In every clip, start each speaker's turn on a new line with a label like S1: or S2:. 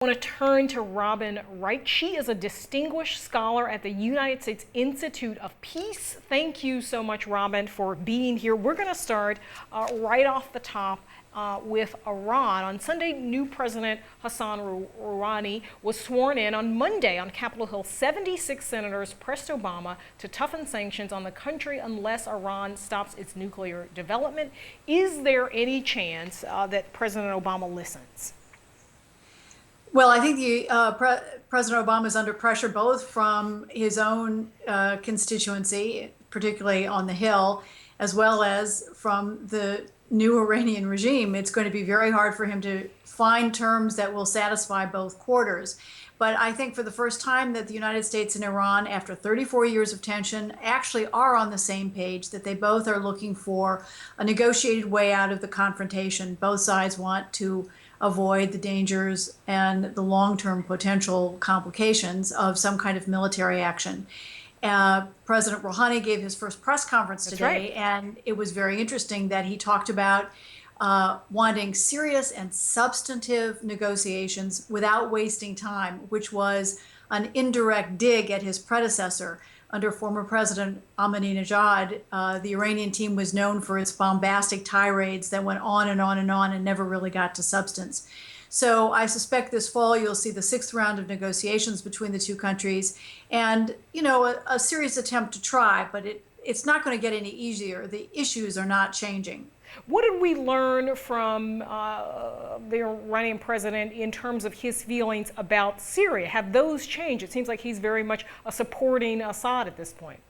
S1: I want to turn to Robin Wright. She is a distinguished scholar at the United States Institute of Peace. Thank you so much, Robin, for being here. We're going to start right off the top with Iran. On Sunday, new President Hassan Rouhani was sworn in. On Monday on Capitol Hill. 76 senators pressed Obama to toughen sanctions on the country unless Iran stops its nuclear development. Is there any chance that President Obama listens?
S2: Well, I think President Obama is under pressure both from his own constituency, particularly on the Hill, as well as from the new Iranian regime. It's going to be very hard for him to find terms that will satisfy both quarters. But I think for the first time that the United States and Iran, after 34 years of tension, actually are on the same page, that they both are looking for a negotiated way out of the confrontation. Both sides want to avoid the dangers and the long-term potential complications of some kind of military action. President Rouhani gave his first press conference today,
S1: right.
S2: And it was very interesting that he talked about wanting serious and substantive negotiations without wasting time, which was an indirect dig at his predecessor. Under former President Ahmadinejad, the Iranian team was known for its bombastic tirades that went on and on and on and never really got to substance. So I suspect this fall you'll see the sixth round of negotiations between the two countries, and a serious attempt to try, but it's not going to get any easier. The issues are not changing.
S1: What did we learn from the Iranian president in terms of his feelings about Syria? Have those changed? It seems like he's very much supporting Assad at this point.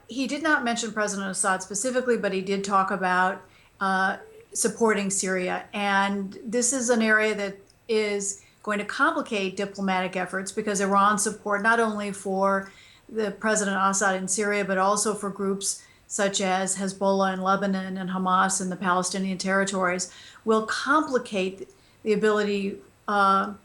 S2: He did not mention President Assad specifically, but he did talk about supporting Syria. And this is an area that is going to complicate diplomatic efforts because Iran's support not only for the President Assad in Syria, but also for groups such as Hezbollah in Lebanon and Hamas in the Palestinian territories, will complicate the ability to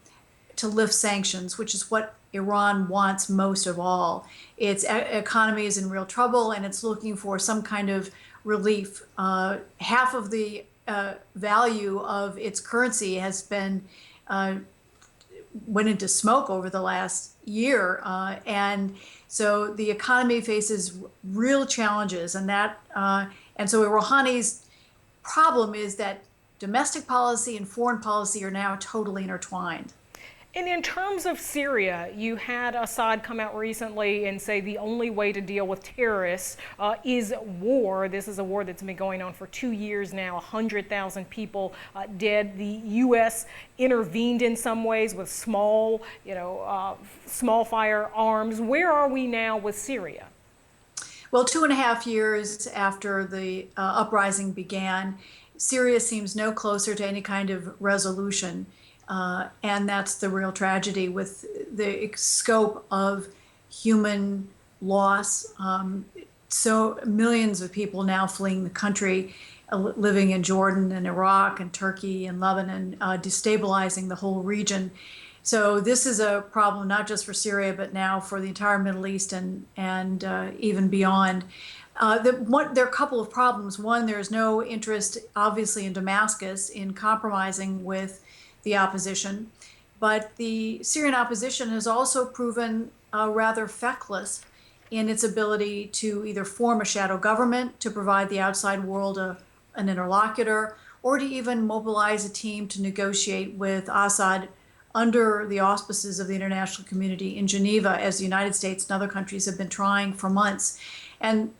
S2: lift sanctions, which is what Iran wants most of all. Its economy is in real trouble, and it's looking for some kind of relief. Half of the value of its currency has been went into smoke over the last year, and so the economy faces real challenges, and so Rouhani's problem is that domestic policy and foreign policy are now totally intertwined.
S1: And in terms of Syria, you had Assad come out recently and say the only way to deal with terrorists is war. This is a war that's been going on for 2 years now, 100,000 people dead. The U.S. intervened in some ways with small firearms. Where are we now with Syria?
S2: Well, 2.5 years after the uprising began, Syria seems no closer to any kind of resolution. And that's the real tragedy with the scope of human loss. So millions of people now fleeing the country, living in Jordan and Iraq and Turkey and Lebanon, destabilizing the whole region. So this is a problem not just for Syria, but now for the entire Middle East and even beyond. There are a couple of problems. One, there's no interest, obviously, in Damascus in compromising with the opposition, but the Syrian opposition has also proven rather feckless in its ability to either form a shadow government to provide the outside world an interlocutor, or to even mobilize a team to negotiate with Assad under the auspices of the international community in Geneva, as the United States and other countries have been trying for months. And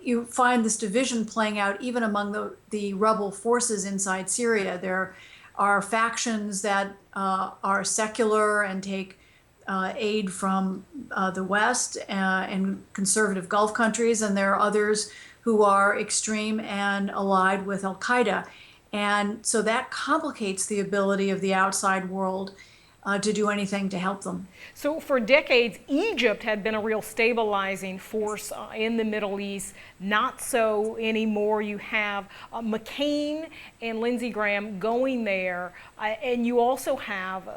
S2: you find this division playing out even among the rebel forces inside Syria. There are factions that are secular and take aid from the West and conservative Gulf countries, and there are others who are extreme and allied with Al-Qaeda. And so that complicates the ability of the outside world to do anything to help them.
S1: So for decades, Egypt had been a real stabilizing force in the Middle East. Not so anymore. You have McCain and Lindsey Graham going there, and you also have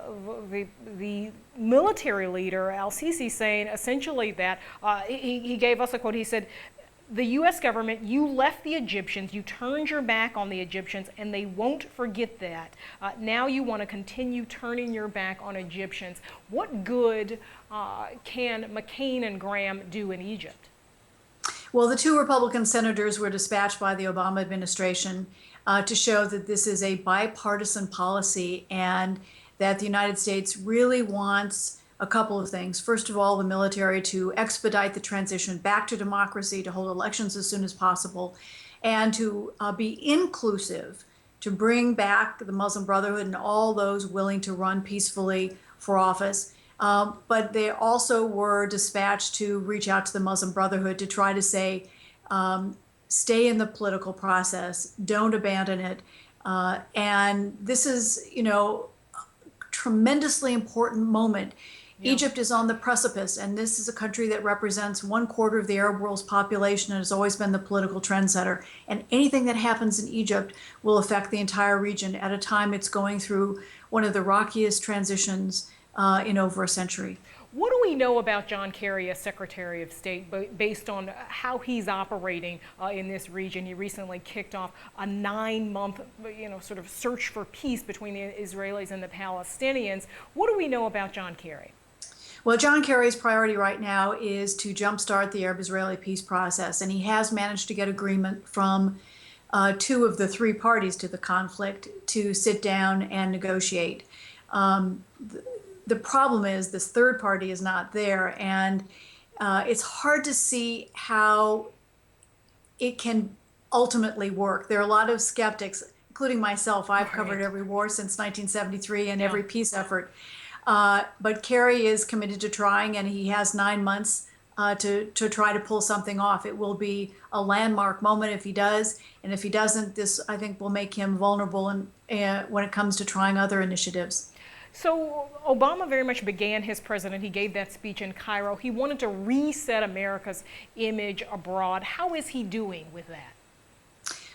S1: the military leader, al-Sisi, saying essentially that he gave us a quote. He said, the U.S. government, you left the Egyptians, you turned your back on the Egyptians, and they won't forget that. Now you want to continue turning your back on Egyptians. What good can McCain and Graham do in Egypt?
S2: Well, the two Republican senators were dispatched by the Obama administration to show that this is a bipartisan policy and that the United States really wants a couple of things. First of all, the military to expedite the transition back to democracy, to hold elections as soon as possible, and to be inclusive, to bring back the Muslim Brotherhood and all those willing to run peacefully for office. But they also were dispatched to reach out to the Muslim Brotherhood to try to say, stay in the political process, don't abandon it. And this is, tremendously important moment. Yeah. Egypt is on the precipice, and this is a country that represents 1/4 of the Arab world's population and has always been the political trendsetter. And anything that happens in Egypt will affect the entire region at a time it's going through one of the rockiest transitions in over a century.
S1: What do we know about John Kerry as Secretary of State based on how he's operating in this region? He recently kicked off a 9-month, sort of search for peace between the Israelis and the Palestinians. What do we know about John Kerry?
S2: Well, John Kerry's priority right now is to jumpstart the Arab-Israeli peace process, and he has managed to get agreement from 2 of the 3 parties to the conflict to sit down and negotiate. The problem is this third party is not there, and it's hard to see how it can ultimately work. There are a lot of skeptics, including myself. I've covered every war since 1973 and every peace effort. But Kerry is committed to trying, and he has 9 months to try to pull something off. It will be a landmark moment if he does, and if he doesn't, this, I think, will make him vulnerable when it comes to trying other initiatives.
S1: So Obama very much began his presidency. He gave that speech in Cairo. He wanted to reset America's image abroad. How is he doing with that?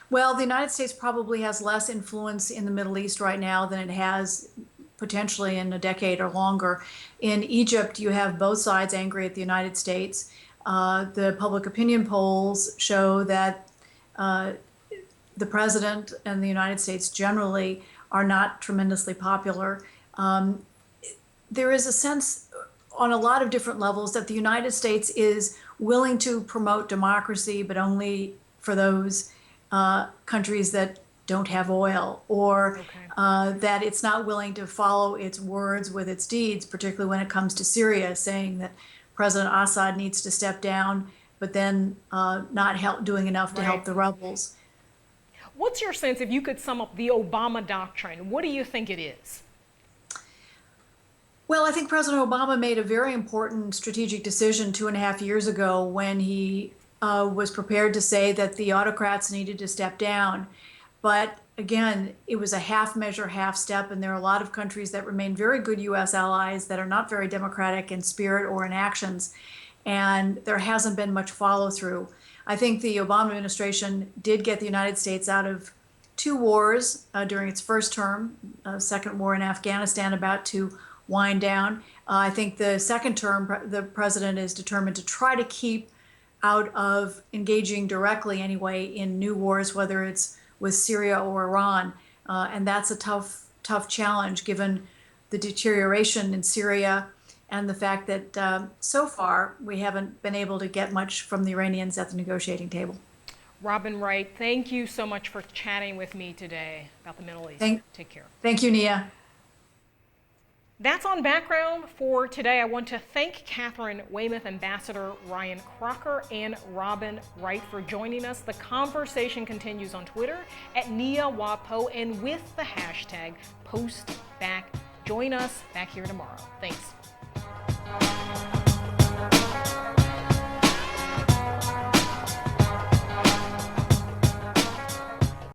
S2: Well, the United States probably has less influence in the Middle East right now than it has potentially in a decade or longer. In Egypt, you have both sides angry at the United States. The public opinion polls show that the president and the United States generally are not tremendously popular. There is a sense on a lot of different levels that the United States is willing to promote democracy, but only for those countries that don't have oil, or that it's not willing to follow its words with its deeds, particularly when it comes to Syria, saying that President Assad needs to step down, but then not doing enough to help the rebels.
S1: What's your sense, if you could sum up the Obama doctrine, what do you think it is?
S2: Well, I think President Obama made a very important strategic decision 2.5 years ago when he was prepared to say that the autocrats needed to step down. But again, it was a half measure, half step, and there are a lot of countries that remain very good U.S. allies that are not very democratic in spirit or in actions, and there hasn't been much follow through. I think the Obama administration did get the United States out of 2 wars during its first term, second war in Afghanistan about to wind down. I think the second term, the president is determined to try to keep out of engaging directly anyway in new wars, whether it's with Syria or Iran. And that's a tough challenge given the deterioration in Syria and the fact that so far we haven't been able to get much from the Iranians at the negotiating table.
S1: Robin Wright, thank you so much for chatting with me today about the Middle East. Take care.
S2: Thank you, Nia.
S1: That's On Background for today. I want to thank Catherine Weymouth, Ambassador Ryan Crocker, and Robin Wright for joining us. The conversation continues on Twitter at Nia Wapo and with the hashtag #PostBack. Join us back here tomorrow. Thanks.